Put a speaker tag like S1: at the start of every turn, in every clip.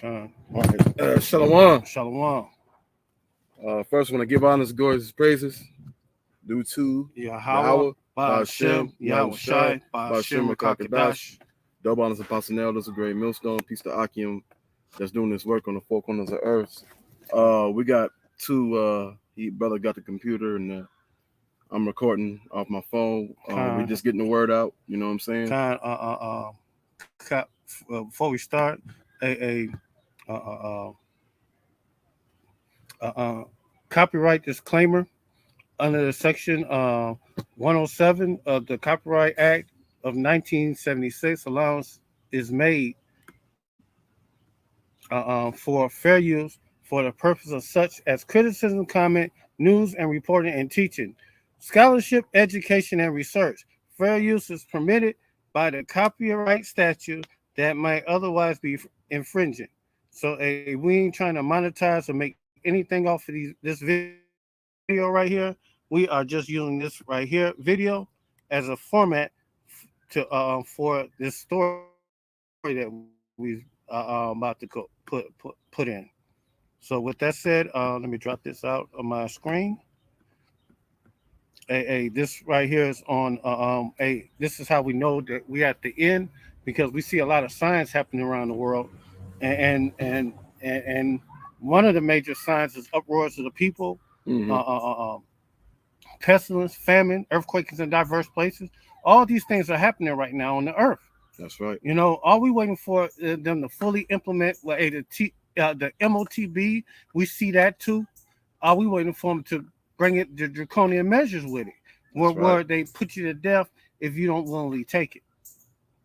S1: All
S2: right. Shalom.
S1: Shalom.
S2: First, I want to give honors, glorious praises due to
S1: Yahweh,
S2: Ba'Shem,
S1: Yahweh Shai,
S2: Ba'Shem,
S1: Rakakadash.
S2: Double honors, Apostle Neldas, a great millstone, piece to Akim that's doing this work on the four corners of earth. We got two, brother got the computer and I'm recording off my phone. We just getting the word out. You know what I'm saying?
S1: Before we start, copyright disclaimer under the section 107 of the Copyright Act of 1976. Allowance is made for fair use for the purpose of such as criticism, comment, news, and reporting and teaching, scholarship, education, and research. Fair use is permitted by the copyright statute that might otherwise be infringing. So we ain't trying to monetize or make anything off of this video right here. We are just using this right here video as a format to for this story that we about to put in. So with that said, let me drop this out on my screen. This right here is on. This is how we know that we at the end because we see a lot of signs happening around the world, and one of the major signs is uproars of the people, pestilence, famine, earthquakes in diverse places. All these things are happening right now on the earth.
S2: That's right.
S1: You know, are we waiting for them to fully implement the MOTB? We see that too. Are we waiting for them to bring it the draconian measures with it, where they put you to death if you don't willingly take it?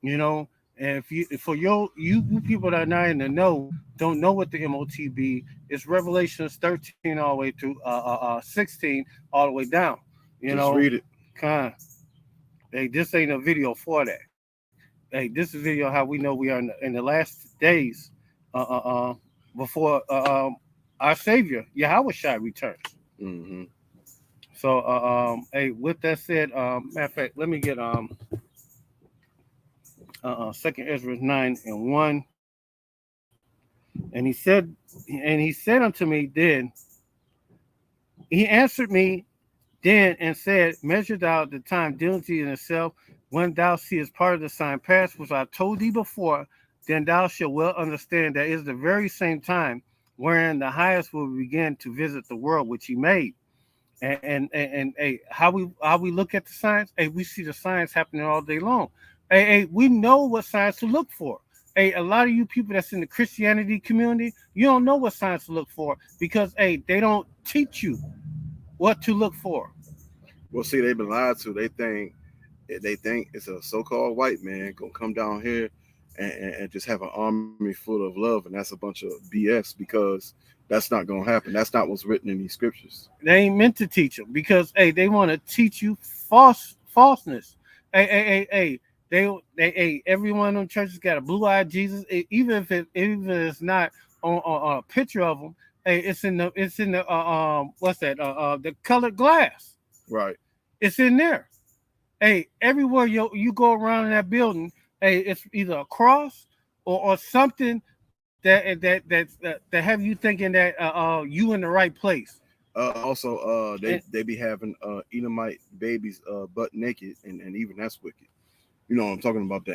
S1: You know, and for you people that are not in the know, don't know what the MOTB is. Revelations 13 all the way through 16 all the way down.
S2: Just read it.
S1: Hey, this ain't a video for that. Hey, this is video how we know we are in the last days before our Savior Yahweh Shai returns.
S2: Mm-hmm.
S1: So, hey, with that said, matter of fact, let me get Second Ezra 9:1, and he said unto me then, he answered me then and said, measure thou the time diligently in itself, when thou seest part of the sign past, which I told thee before, then thou shalt well understand that it is the very same time wherein the highest will begin to visit the world which he made. And hey, how we look at the signs, hey, we see the signs happening all day long. Hey, we know what signs to look for. Hey, a lot of you people that's in the Christianity community, you don't know what signs to look for because hey, they don't teach you what to look for.
S2: Well, see, they've been lied to. They think it's a so-called white man gonna come down here and just have an army full of love, and that's a bunch of BS because that's not gonna happen. That's not what's written in these scriptures.
S1: They ain't meant to teach them because hey, they want to teach you falseness. Hey, they every one of them churches got a blue-eyed Jesus. Even if it's not on a picture of them, hey, it's in the what's that? The colored glass.
S2: Right.
S1: It's in there. Hey, everywhere you go around in that building, hey, it's either a cross or something that have you thinking that you in the right place.
S2: Also, they be having Edomite babies butt naked, and even that's wicked. You know what I'm talking about?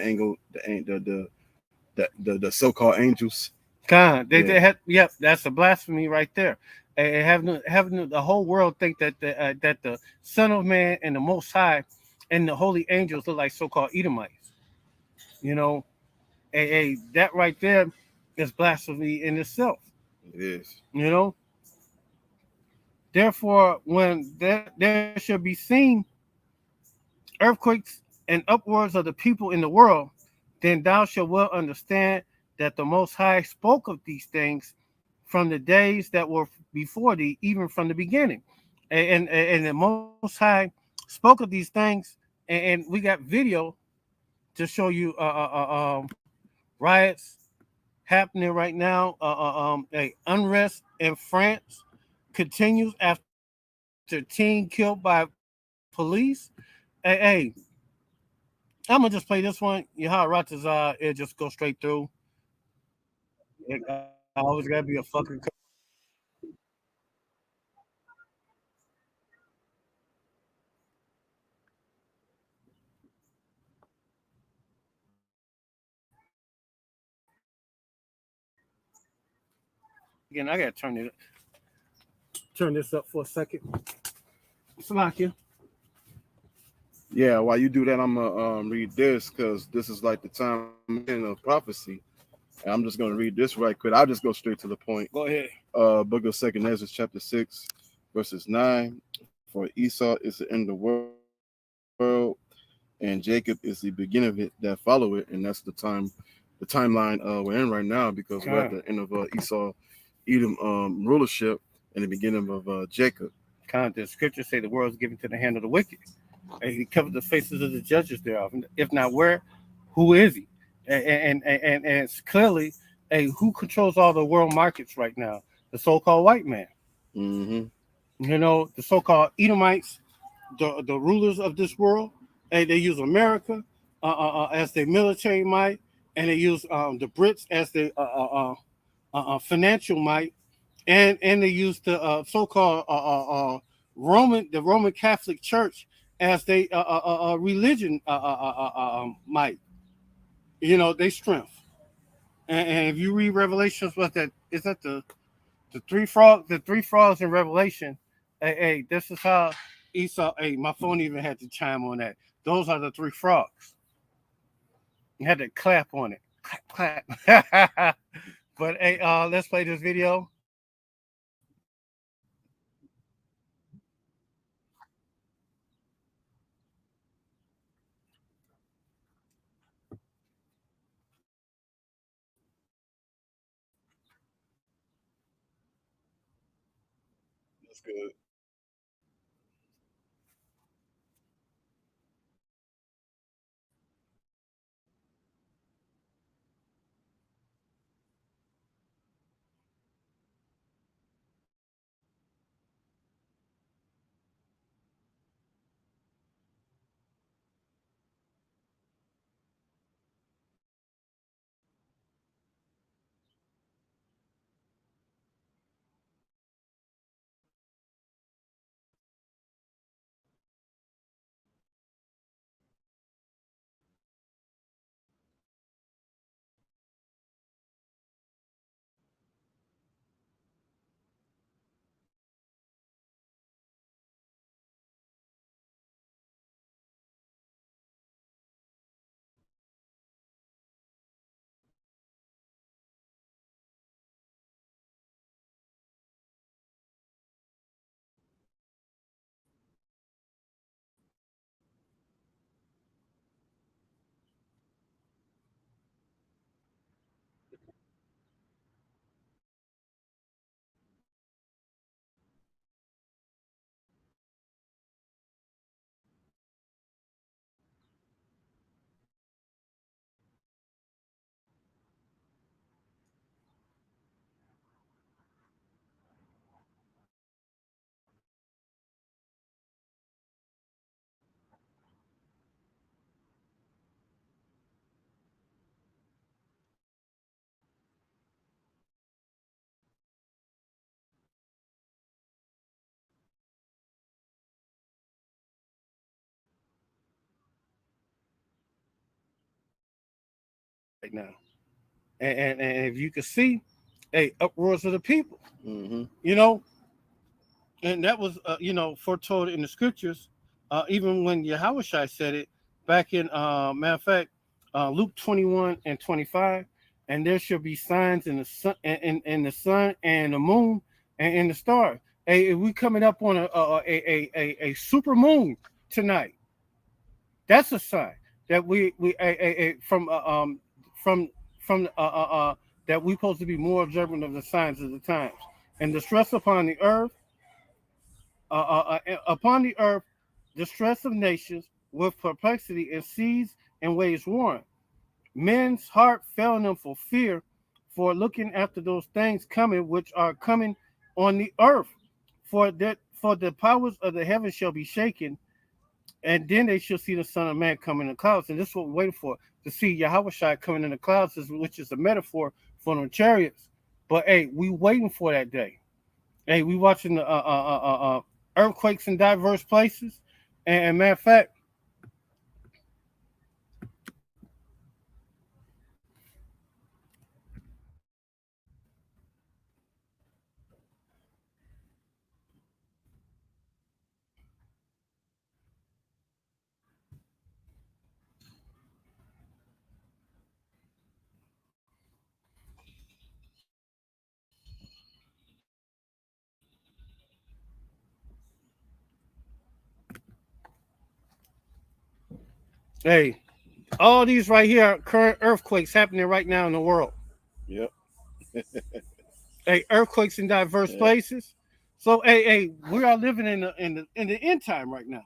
S2: The so-called angels.
S1: They have, yep, that's a blasphemy right there. And having the whole world think that the Son of Man and the Most High and the holy angels look like so-called Edomites. You know, that right there is blasphemy in itself.
S2: It is.
S1: You know. Therefore, when there should be seen earthquakes and upwards of the people in the world, then thou shalt well understand that the Most High spoke of these things from the days that were before thee, even from the beginning. And the Most High spoke of these things, and we got video to show you riots happening right now. Unrest in France continues after teen killed by police. Hey, I'm gonna just play this one. Yahweh Ratazar, it just go straight through. It always gotta be a fucking. Again, I gotta turn this up for a second. Salakia.
S2: Yeah, while you do that, I'm gonna read this because this is like the time of prophecy. And I'm just gonna read this right quick. I'll just go straight to the point.
S1: Go ahead.
S2: Book of Second Ezra, chapter 6, verses 9. For Esau is the end of the world, and Jacob is the beginning of it that follow it, and that's the timeline we're in right now because we're at the end of Esau, Edom rulership, and the beginning of Jacob.
S1: The scriptures say the world is given to the hand of the wicked. And he covered the faces of the judges thereof. If not where, who is he? And it's clearly who controls all the world markets right now? The so-called white man.
S2: Mm-hmm.
S1: You know, the so-called Edomites, the rulers of this world. And they use America as their military might, and they use the Brits as their financial might, and they use the so-called the Roman Catholic Church as they religion might. You know, they strength. And if you read Revelations, what that is that the three frogs in Revelation. Hey, this is how Esau. Hey, my phone even had to chime on that. Those are the three frogs. You had to clap on it. Clap, clap. But hey, let's play this video.
S2: That's good.
S1: Right now, and if you can see, uproars of the people.
S2: Mm-hmm.
S1: You know, and that was foretold in the scriptures, even when Yahushua said it back in matter of fact, Luke 21:25, and there shall be signs in the sun and the sun and the moon and in the stars. Hey, we coming up on a super moon tonight. That's a sign that we from that we supposed to be more observant of the signs of the times and the stress upon the earth, the stress of nations with perplexity and seas and waves warring. Men's heart failing them for fear, for looking after those things coming which are coming on the earth. For the powers of the heavens shall be shaken, and then they shall see the Son of Man coming in the clouds. And this is what we're waiting for, to see Yahweh Shai coming in the clouds, which is a metaphor for the chariots. But hey, we waiting for that day. Hey, we watching the earthquakes in diverse places. And matter of fact, hey, all these right here are current earthquakes happening right now in the world.
S2: Yep.
S1: Hey, earthquakes in diverse places. So hey, we are living in the end time right now.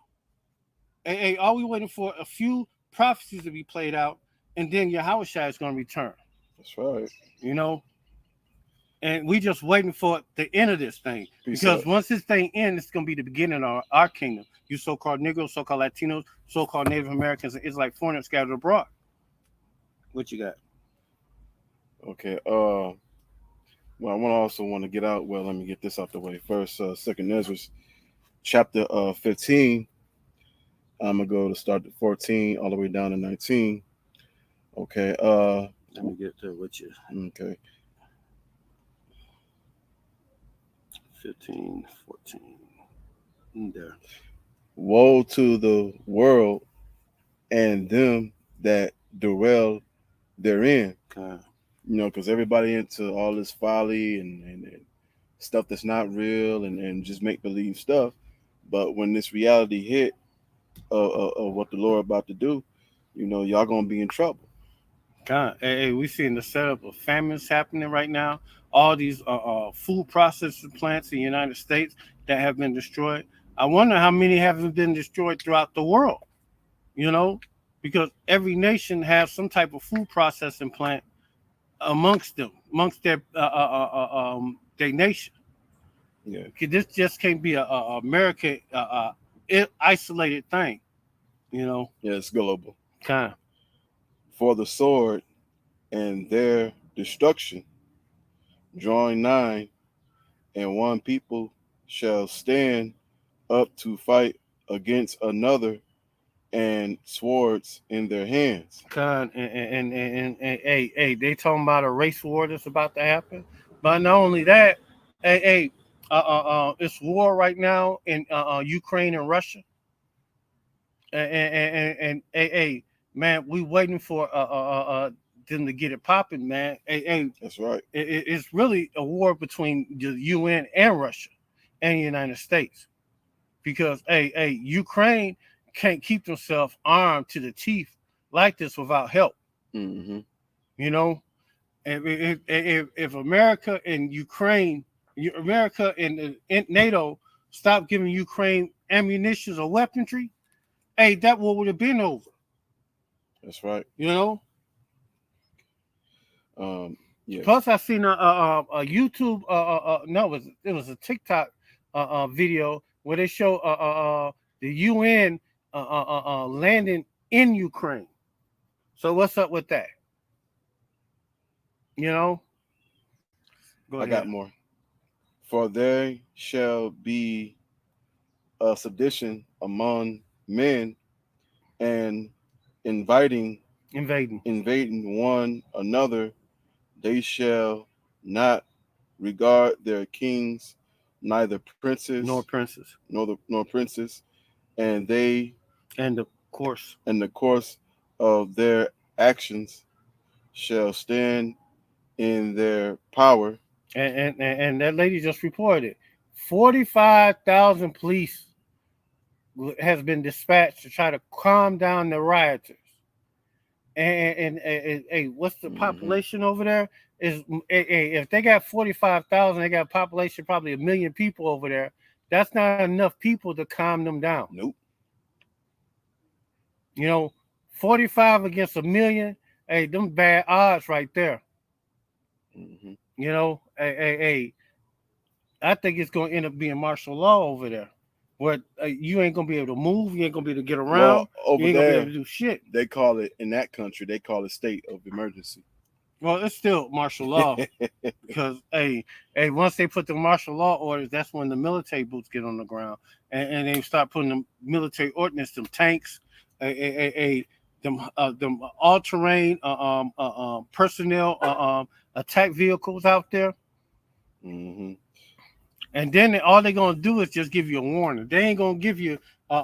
S1: Hey, are we waiting for a few prophecies to be played out, and then Yahweh Shai is going to return?
S2: That's right.
S1: You know, and we just waiting for the end of this thing.
S2: Peace
S1: Because
S2: out.
S1: once this thing ends, it's going to be the beginning of our kingdom. You so-called Negroes, so-called Latinos, so-called Native Americans, and Israelite foreigners scattered abroad. What you got?
S2: Okay. Well, I want to get out. Well, let me get this out the way first. Second Ezra, chapter 15. I'm gonna go to start at 14 all the way down to 19. Okay.
S1: Let me get to what you.
S2: Okay.
S1: 15, 14. There.
S2: Woe to the world and them that dwell therein.
S1: Okay.
S2: You know, because everybody into all this folly and stuff that's not real and just make believe stuff. But when this reality hit of what the Lord about to do, you know, y'all gonna be in trouble.
S1: God, hey, we seeing the setup of famines happening right now. All these food processing plants in the United States that have been destroyed. I wonder how many haven't been destroyed throughout the world. You know, because every nation has some type of food processing plant amongst them, amongst their nation.
S2: Yeah.
S1: This just can't be a American isolated thing. You know,
S2: Yeah, it's global.
S1: kind of.
S2: For the sword and their destruction drawing nigh, and one people shall stand up to fight against another, and swords in their hands.
S1: And hey, they talking about a race war that's about to happen. But not only that, hey, it's war right now in Ukraine and Russia. Hey, man, we waiting for them to get it popping, man. Hey,
S2: That's right.
S1: it's really a war between the UN and Russia and the United States because hey, Ukraine can't keep themselves armed to the teeth like this without help.
S2: Mm-hmm.
S1: You know, if America and Ukraine, America and NATO stop giving Ukraine ammunition or weaponry, hey, that war would have been over.
S2: That's right.
S1: You know.
S2: Yes.
S1: Plus, I seen a YouTube. No, it was a TikTok video where they show the UN landing in Ukraine. So what's up with that? You know. Go
S2: I
S1: ahead.
S2: got more. For there shall be a sedition among men, and invading one another. They shall not regard their kings, neither princes
S1: nor princes,
S2: nor princes, and they
S1: and the
S2: course of their actions shall stand in their power.
S1: And that lady just reported 45,000 police has been dispatched to try to calm down the rioters. And what's the population over there? If they got 45,000, they got a population probably 1 million people over there. That's not enough people to calm them down.
S2: Nope.
S1: You know, 45 against 1 million. Hey, them bad odds right there.
S2: Mm-hmm.
S1: You know, I think it's going to end up being martial law over there. where you ain't gonna be able to move, you ain't gonna be able to get around,
S2: Well,
S1: you
S2: over
S1: ain't gonna be
S2: there,
S1: able to do shit.
S2: they call it in that country. They call it state of emergency.
S1: Well, it's still martial law because once they put the martial law orders, that's when the military boots get on the ground and they start putting the military ordnance, them tanks, them all terrain personnel attack vehicles out there.
S2: Mm-hmm.
S1: And then all they're gonna do is just give you a warning. They ain't gonna give you they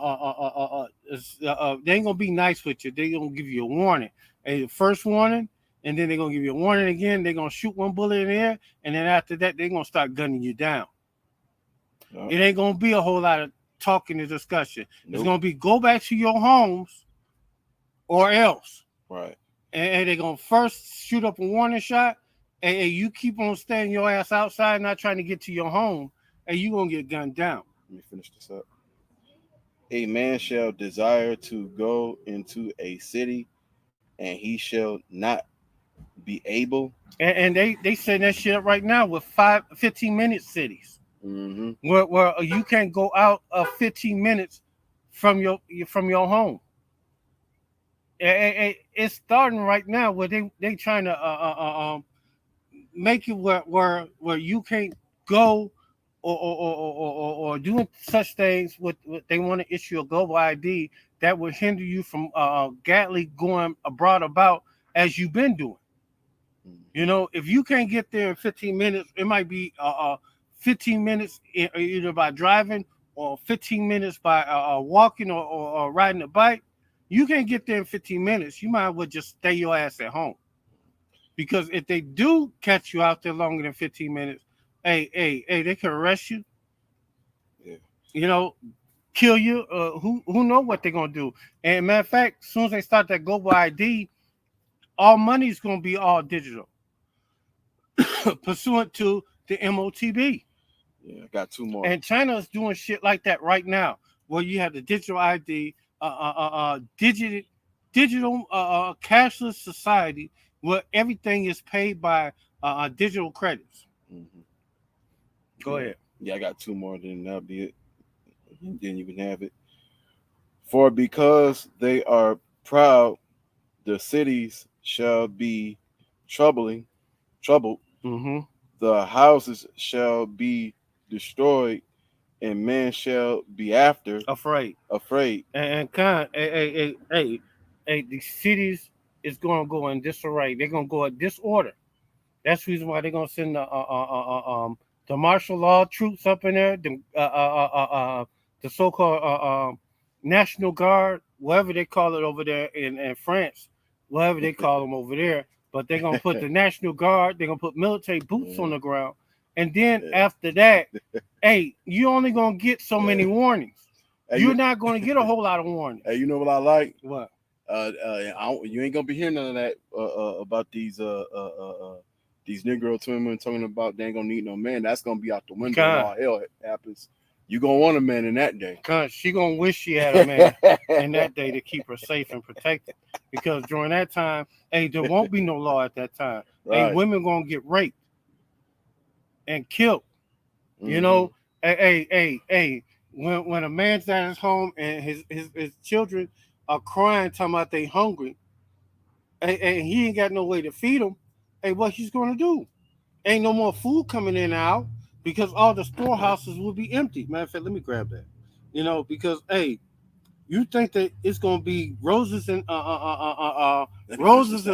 S1: ain't gonna be nice with you. They gonna give you a warning. A first warning, and then they're gonna give you a warning again. They're gonna shoot one bullet in the air, and then after that, they're gonna start gunning you down. It ain't gonna be a whole lot of talking and discussion.
S2: Nope.
S1: It's gonna be go back to your homes or else.
S2: Right.
S1: And they're gonna first shoot up a warning shot, and you keep on staying your ass outside, not trying to get to your home, and you gonna get gunned down.
S2: Let me finish this up. A man shall desire to go into a city, and he shall not be able.
S1: And they saying that shit right now with 15-minute cities,
S2: Mm-hmm.
S1: where you can't go out of 15 minutes from your home. It's starting right now where they trying to make it where you can't go or doing such things with they want to issue a global ID that would hinder you from gadly going abroad about as you've been doing. You know, if you can't get there in 15 minutes, it might be 15 minutes either by driving or 15 minutes by walking or riding a bike. You can't get there in 15 minutes. You might as well just stay your ass at home. Because if they do catch you out there longer than 15 minutes, hey, they can arrest you.
S2: Yeah.
S1: You know, kill you. Who know what they're gonna do? And matter of fact, as soon as they start that global ID, all money is gonna be all digital, pursuant to the MOTB.
S2: Yeah, I got two more.
S1: And China is doing shit like that right now, where you have the digital ID, digital cashless society, where everything is paid by digital credits.
S2: Mm-hmm.
S1: Go ahead.
S2: Yeah, I got two more. Then that'll be it. Then you can have it. For because they are proud, the cities shall be troubled.
S1: Mm-hmm.
S2: The houses shall be destroyed, and men shall be
S1: Afraid. And the cities is going to go in disarray. They're going to go in disorder. That's the reason why they're going to send the martial law troops up in there, the so-called National Guard, whatever they call it over there in France, whatever they call them over there. But they're going to put the National Guard, they're going to put military boots on the ground. And then after that, you only going to get so many warnings. You're not going to get a whole lot of warnings.
S2: Hey, you know what I like?
S1: What?
S2: You ain't gonna be hearing none of that about these Negro women talking about they ain't gonna need no man. That's gonna be out the window. And all hell happens. You gonna want a man in that day.
S1: Cause she gonna wish she had a man in that day to keep her safe and protected. Because during that time, there won't be no law at that time.
S2: Right.
S1: Women gonna get raped and killed.
S2: Mm-hmm.
S1: You know, when a man's at his home and his children are crying, talking about they hungry, and he ain't got no way to feed them, what he's gonna do? Ain't no more food coming in and out because all the storehouses will be empty. Matter of fact, let me grab that. You know, because you think that it's gonna be roses and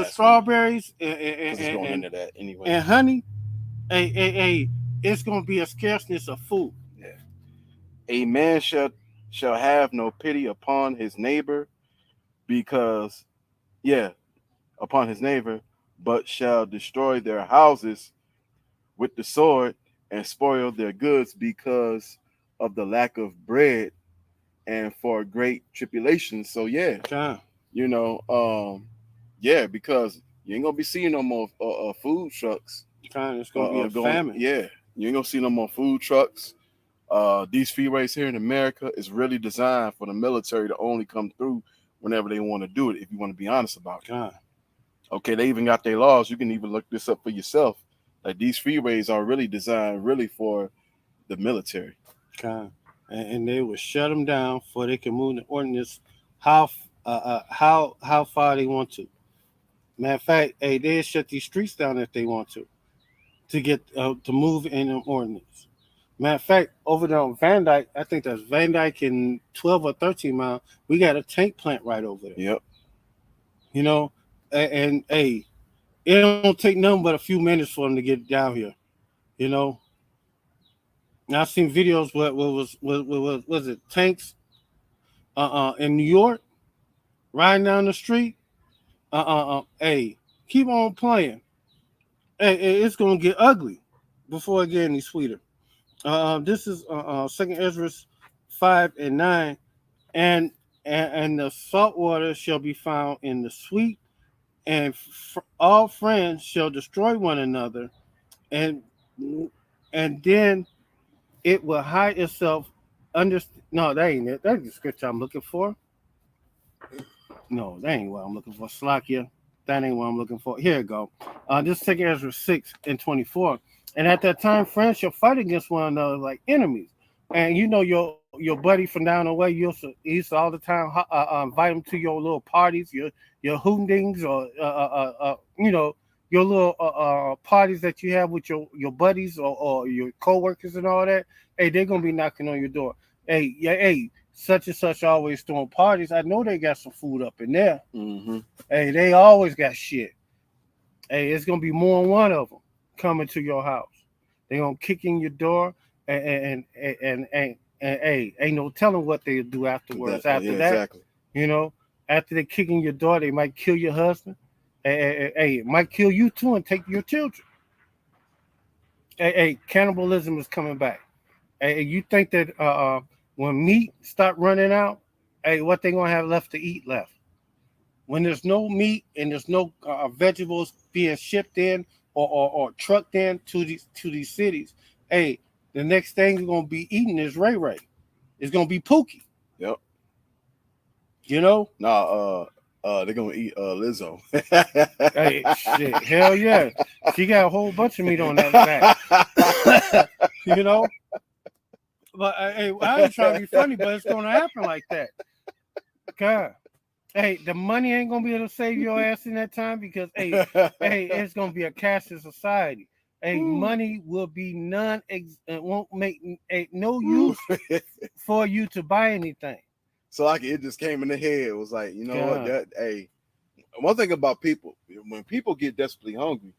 S1: strawberries
S2: and that anyway.
S1: And honey. It's gonna be a scarceness of food.
S2: Yeah. A man shall have no pity upon his neighbor, upon his neighbor, but shall destroy their houses with the sword and spoil their goods because of the lack of bread and for great tribulation. So because you ain't gonna be seeing no more food trucks.
S1: It's gonna be a famine.
S2: Yeah, you ain't gonna see no more food trucks. These freeways here in America is really designed for the military to only come through whenever they want to do it. If you want to be honest about it. Okay, they even got their laws. You can even look this up for yourself. Like these freeways are really designed really for the military.
S1: and they will shut them down before they can move the ordinance how far they want to. Matter of fact, hey, they shut these streets down if they want to get to move in an ordinance. Matter of fact, over there on Van Dyke, I think that's Van Dyke in 12 or 13 mile. We got a tank plant right over there.
S2: Yep.
S1: You know, and hey, it don't take nothing but a few minutes for them to get down here. You know, and I've seen videos where was it tanks in New York riding down the street. Hey, keep on playing. Hey, it's gonna get ugly before it get any sweeter. This is Second Ezra 5:9, and and the salt water shall be found in the sweet, and all friends shall destroy one another, and and then it will hide itself under. No, that ain't it. That's the scripture I'm looking for. No, that ain't what I'm looking for. Slakia. That ain't what I'm looking for. Here it go. This is 2 Ezra 6:24. And at that time, friends shall fight against one another like enemies. And you know your buddy from down the way, you used to all the time invite them to your little parties, your hoondings, or you know, your little parties that you have with your buddies or your coworkers and all that. Hey, they're gonna be knocking on your door. Hey, yeah, hey, such and such always throwing parties. I know they got some food up in there.
S2: Mm-hmm.
S1: Hey, they always got shit. Hey, it's gonna be more than one of them coming to your house. They gonna kick in your door and hey, ain't no telling what they'll do afterwards. After that,
S2: exactly.
S1: you know, after they kick in your door, they might kill your husband. Hey, it might kill you too and take your children. Hey, cannibalism is coming back. Hey, you think that when meat start running out, hey, what they gonna have left to eat left? When there's no meat and there's no vegetables being shipped in or trucked in to these cities, hey, the next thing you're gonna be eating is Ray Ray. It's gonna be Pookie.
S2: Yep.
S1: You know?
S2: Nah, they're gonna eat Lizzo.
S1: Hey, shit, hell yeah. She got a whole bunch of meat on that back. You know? But hey, I ain't trying to be funny, but it's gonna happen like that. God. Hey, the money ain't gonna be able to save your ass in that time because hey, it's gonna be a cashless society. Hey, money will be it won't make no use for you to buy anything.
S2: So like it just came in the head. It was like, you know what? That hey, one thing about people, when people get desperately hungry,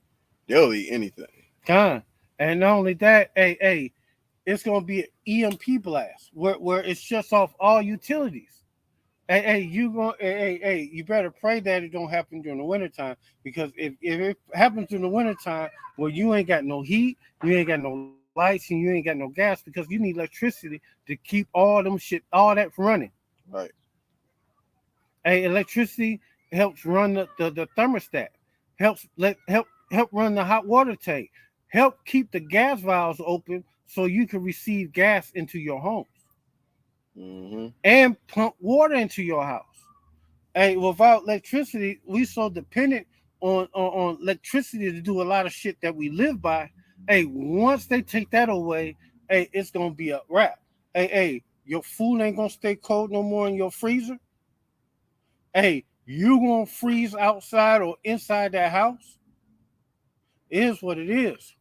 S2: they'll eat anything.
S1: And not only that, hey, it's gonna be an EMP blast where it shuts off all utilities. Hey, you better pray that it don't happen during the wintertime because if it happens during the wintertime, well, you ain't got no heat, you ain't got no lights, and you ain't got no gas because you need electricity to keep all that running.
S2: Right.
S1: Hey, electricity helps run the thermostat, help run the hot water tank, help keep the gas valves open so you can receive gas into your homes.
S2: Mm-hmm.
S1: And pump water into your house. Hey, without electricity, we so dependent on electricity to do a lot of shit that we live by. Hey, once they take that away, hey, it's gonna be a wrap. Hey, your food ain't gonna stay cold no more in your freezer. Hey, you gonna freeze outside or inside that house. It is what it is.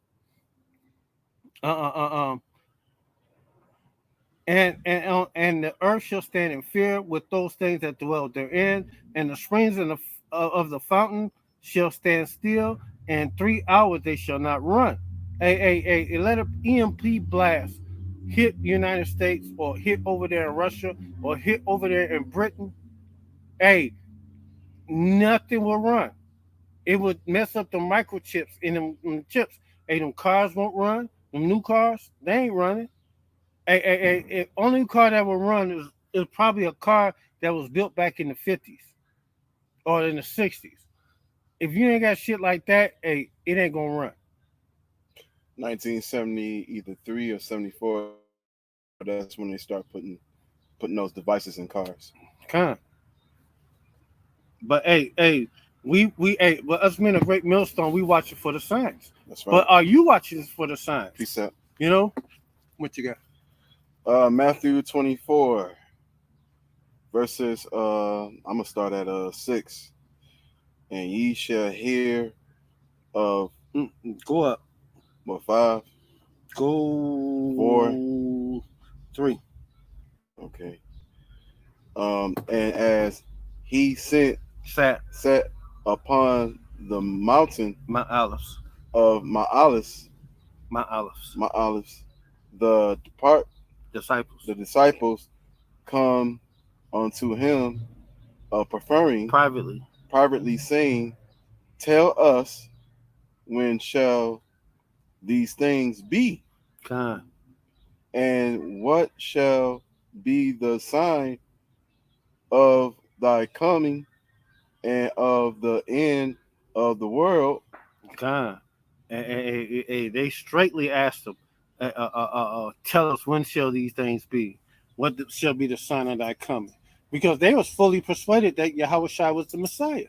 S1: And the earth shall stand in fear with those things that dwell therein, and the springs of the fountain shall stand still, and 3 hours they shall not run. Let an EMP blast hit the United States or hit over there in Russia or hit over there in Britain. Hey, nothing will run. It would mess up the microchips in them chips. Hey, them cars won't run. Them new cars, they ain't running. Only car that will run is probably a car that was built back in the 50s or in the 60s. If you ain't got shit like that, hey, it ain't gonna run.
S2: 1970, either 3 or 74. That's when they start putting those devices in cars.
S1: But but us men of Great Millstone, we watch it for the signs.
S2: That's right.
S1: But are you watching this for the signs?
S2: Peace out.
S1: You know what you got?
S2: Matthew 24 verses. I'm gonna start at 6. And ye shall hear of
S1: Go up.
S2: what 5,
S1: Go
S2: 4.
S1: 3.
S2: Okay. And as he
S1: Sat
S2: sat upon the mountain
S1: my olives.
S2: of Ma'alis,
S1: My olives.
S2: Ma'alis,
S1: Disciples.
S2: the disciples come unto him, preferring
S1: Privately.
S2: saying, Tell us, when shall these things be?
S1: Kind.
S2: And what shall be the sign of thy coming and of the end of the world?
S1: Kind. They straightly asked him, tell us when shall these things be? What shall be the sign of thy coming? Because they was fully persuaded that Yahushua was the Messiah.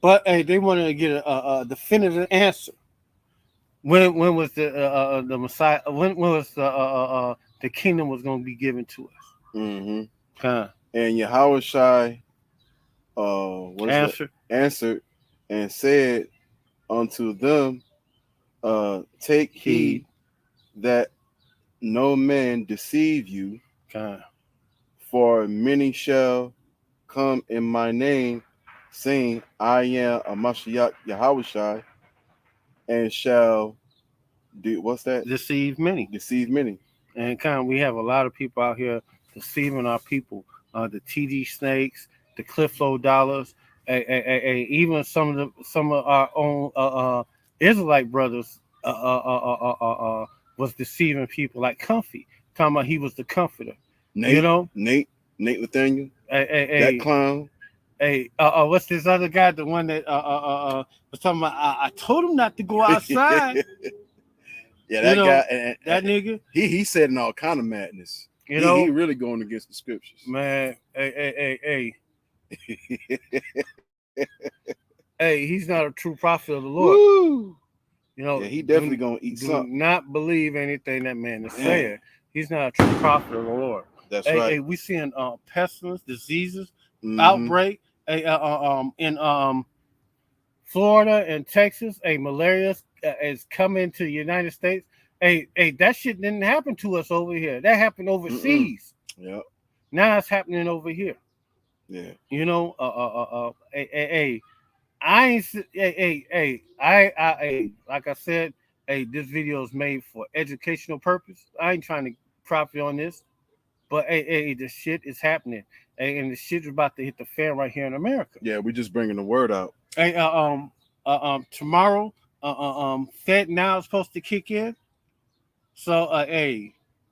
S1: But they wanted to get a definitive answer. When was the Messiah? When was the kingdom was going to be given to us?
S2: Mm-hmm.
S1: Kind.
S2: And Yahushua answered and said unto them, take heed that no man deceive you,
S1: Kind.
S2: for many shall come in my name, saying, I am a Mashiach Yahushua, and shall do what's that?
S1: Deceive many. And kind of, we have a lot of people out here deceiving our people. The TD Snakes, the Clifflow Dollars, even some of our own Israelite brothers was deceiving people like Comfy, talking about he was the comforter.
S2: Nate Nathaniel, that clown.
S1: What's this other guy? The one that was talking about. I told him not to go outside.
S2: Yeah, that guy,
S1: that nigga.
S2: He said in all kind of madness. He really going against the scriptures.
S1: Man, hey. Hey, he's not a true prophet of the Lord.
S2: Woo! He definitely gonna eat something.
S1: Do not believe anything that man is saying. He's not a true prophet of the Lord.
S2: That's right.
S1: Hey, we seeing pestilence, diseases, outbreak. In Florida and Texas, malaria is coming to the United States. Hey, that shit didn't happen to us over here. That happened overseas.
S2: Yeah.
S1: Now it's happening over here.
S2: Yeah.
S1: I ain't. I like I said. This video is made for educational purpose. I ain't trying to profit on this, but the shit is happening, and the shit is about to hit the fan right here in America.
S2: Yeah, we're just bringing the word out.
S1: Tomorrow, Fed now is supposed to kick in. So,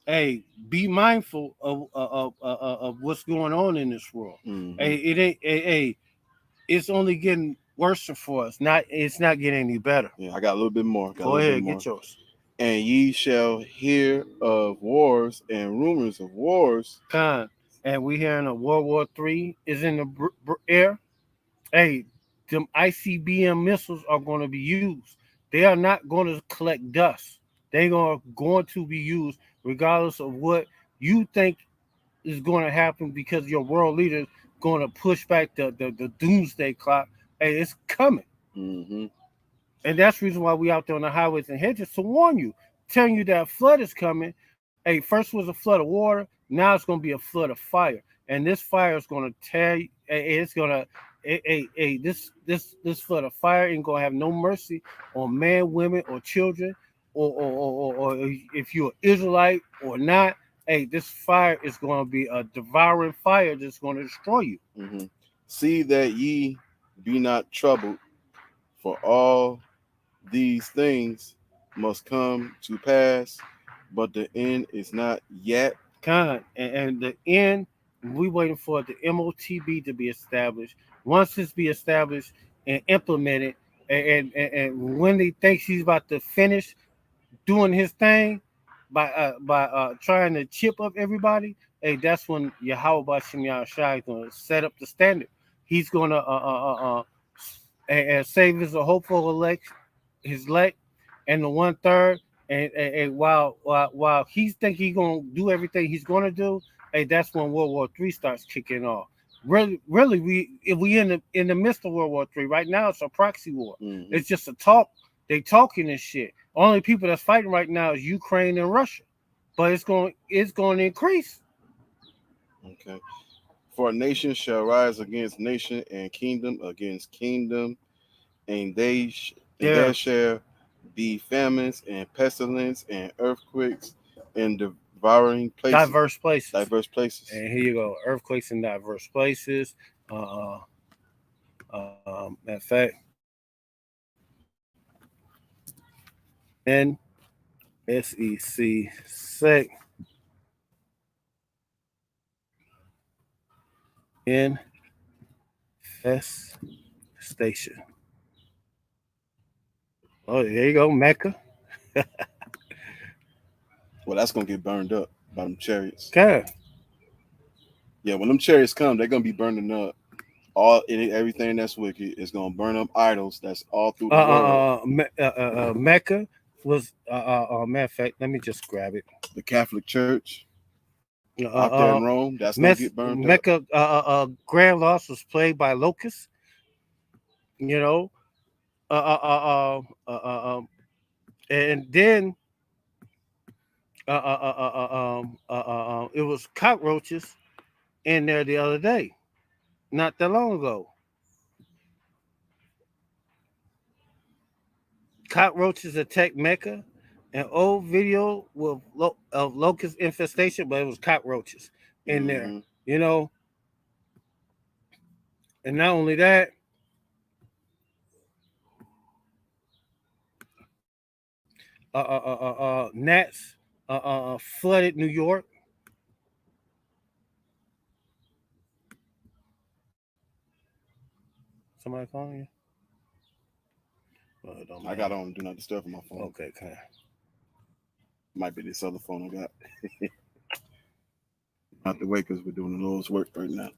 S1: be mindful of what's going on in this world.
S2: Mm-hmm.
S1: It ain't. It's only getting worse for us. It's not getting any better.
S2: Yeah, I got a little bit more.
S1: Go ahead, get yours.
S2: And ye shall hear of wars and rumors of wars.
S1: And we hearing a World War III is in the air. Hey, them ICBM missiles are going to be used. They are not going to collect dust. They are going to be used regardless of what you think is going to happen, because your world leader is going to push back the doomsday clock. Hey, it's coming.
S2: Mm-hmm.
S1: And that's the reason why we out there on the highways and hedges to warn you, telling you that a flood is coming. Hey, first was a flood of water. Now it's going to be a flood of fire. And this fire is going to tear you. It's going to, this flood of fire ain't going to have no mercy on man, women, or children, or if you're an Israelite or not. Hey, this fire is going to be a devouring fire that's going to destroy you.
S2: Mm-hmm. See that ye be not troubled, for all these things must come to pass, but the end is not yet.
S1: And the end, we waiting for the MOTB to be established. Once it's be established and implemented, and when they think he's about to finish doing his thing by trying to chip up everybody, hey, that's when Yahweh Bashem Yahushua is going to set up the standard. He's going to save his hopeful elect, his elect, and the 1/3. And while he's think he's gonna do everything he's gonna do, hey, that's when World War III starts kicking off. Really, we in the midst of World War III right now. It's a proxy war.
S2: Mm-hmm.
S1: It's just a talk. They talking this shit. Only people that's fighting right now is Ukraine and Russia, but it's going to increase.
S2: Okay. For a nation shall rise against nation, and kingdom against kingdom, and there shall be famines and pestilence and earthquakes and devouring places.
S1: Diverse places.
S2: Diverse places.
S1: And here you go, earthquakes in diverse places. Matter of fact, NSEC sec infestation. Oh, there you go, Mecca.
S2: Well, that's gonna get burned up by them chariots.
S1: Okay.
S2: Yeah, when them chariots come, they're gonna be burning up everything that's wicked. Is gonna burn up idols that's all through the world.
S1: Mecca was matter of fact, let me just grab it.
S2: The Catholic Church out there in Rome, that's gonna get burned up.
S1: Mecca grand loss was plagued by locusts. You know, and then it was cockroaches in there the other day, not that long ago. Cockroaches attacked Mecca. An old video of locust infestation, but it was cockroaches in there.
S2: Mm-hmm.
S1: You know, and not only that, gnats flooded New York. Somebody calling you? Well,
S2: I got on do not disturb on my phone.
S1: Okay, okay.
S2: Might be this other phone I got. Not the way because we're doing the Lord's work right now.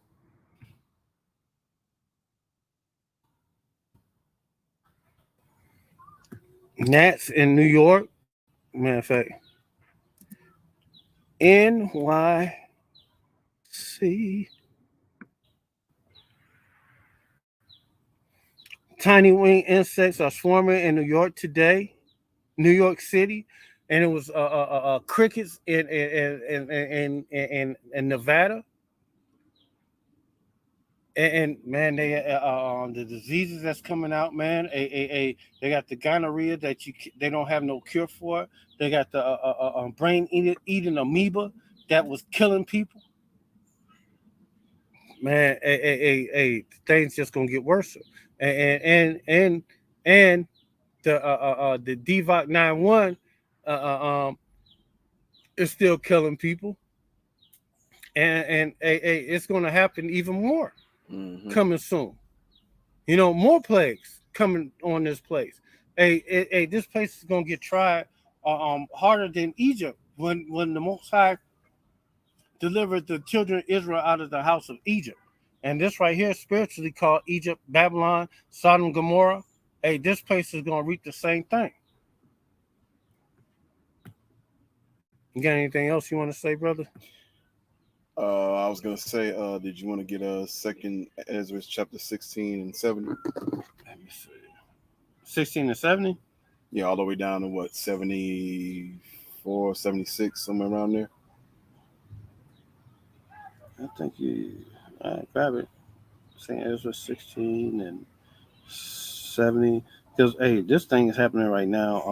S1: Gnats in New York. Matter of fact, NYC. Tiny wing insects are swarming in New York today, New York City, and it was crickets in Nevada. And man, they the diseases that's coming out, man. They got the gonorrhea that they don't have no cure for. They got the brain eating amoeba that was killing people. Man, things just gonna get worse. And the DVOC 91 is still killing people, and it's gonna happen even more coming soon. You know, more plagues coming on this place. This place is gonna get tried harder than Egypt when the Most High delivered the children of Israel out of the house of Egypt. And this right here, spiritually called Egypt, Babylon, Sodom, Gomorrah. Hey, this place is gonna reap the same thing. You got anything else you want to say, brother?
S2: I was gonna say, did you want to get Second Ezra chapter 16 and 70?
S1: Let me see. 16 and 70?
S2: Yeah, all the way down to what, 74, 76, somewhere around there.
S1: I think you grab it. St. Ezra 16 and 70. Because hey, this thing is happening right now.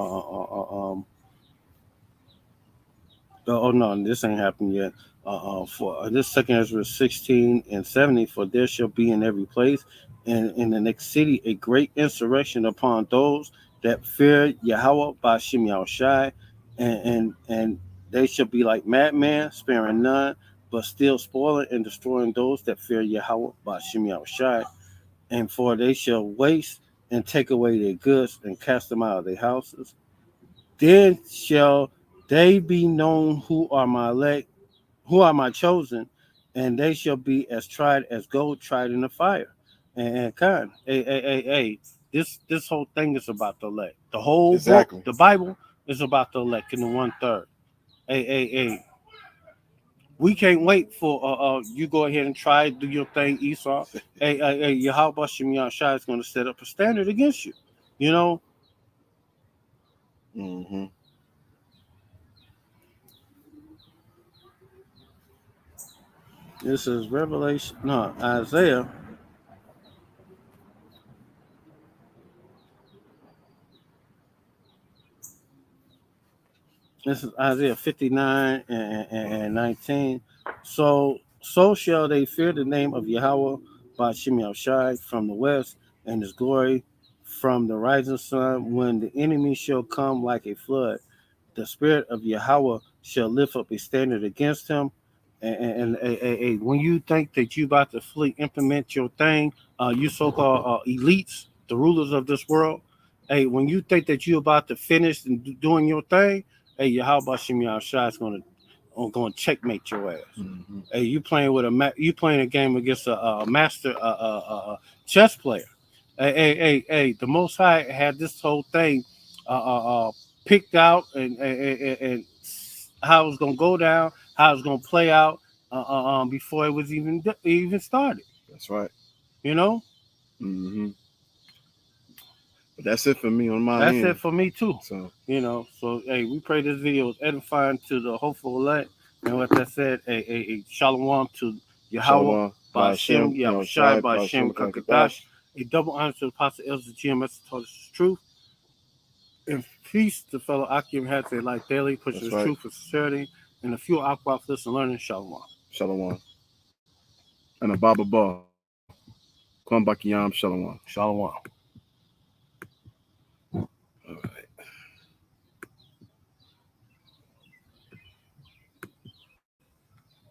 S1: Oh no, this ain't happened yet. For this Second Ezra 16 and 70, for there shall be in every place and in the next city a great insurrection upon those that fear Yahweh by Shem Yahushai, and they shall be like madmen, sparing none, but still spoiling and destroying those that fear Yahweh by Shem Yahushai. And for they shall waste and take away their goods and cast them out of their houses. Then shall they be known who are my elect, who are my chosen, and they shall be as tried as gold tried in the fire. And hey, this whole thing is about the elect. The whole
S2: Exactly.
S1: book, the Bible, is about to elect in the 1/3. Hey. We can't wait for you go ahead and try do your thing, Esau. Hey, Yahweh Shem Shai is going to set up a standard against you. You know,
S2: Mm-hmm.
S1: this is Revelation, no, Isaiah. This is Isaiah 59 and 19. So shall they fear the name of Yahweh by Shem Shai from the west, and his glory from the rising sun, when the enemy shall come like a flood. The spirit of Yahweh shall lift up a standard against him. And when you think that you about to fully implement your thing, you so-called elites, the rulers of this world, hey, when you think that you about to finish and doing your thing, hey, Yahweh Shem Shai is going to checkmate your ass.
S2: Mm-hmm.
S1: Hey, you playing with you playing a game against a master chess player. Hey, the Most High had this whole thing picked out and how it was gonna go down, how it was gonna play out before it was even started.
S2: That's right.
S1: You know,
S2: Mm-hmm. But that's it for me on my
S1: that's
S2: end.
S1: it for me too.
S2: So
S1: You know, so hey, we pray this video is edifying to the hopeful elect. And with that said, shalom to Yahweh,
S2: Shalom,
S1: Ba'ashem,
S2: Ba'ashem,
S1: Yahushai,
S2: Yahushai,
S1: Ba'ashem,
S2: Ba'ashem,
S1: Kakadash.
S2: Kakadash.
S1: A double honor to the Apostle Elder GMS taught us the truth. And peace to fellow Akim had their life daily, pushing
S2: That's
S1: the
S2: right.
S1: truth with sincerity, and a few Aqua listen learning. Shalom.
S2: Shalom. And a Baba Ba. Kwambakiyam Shalom.
S1: Shalom.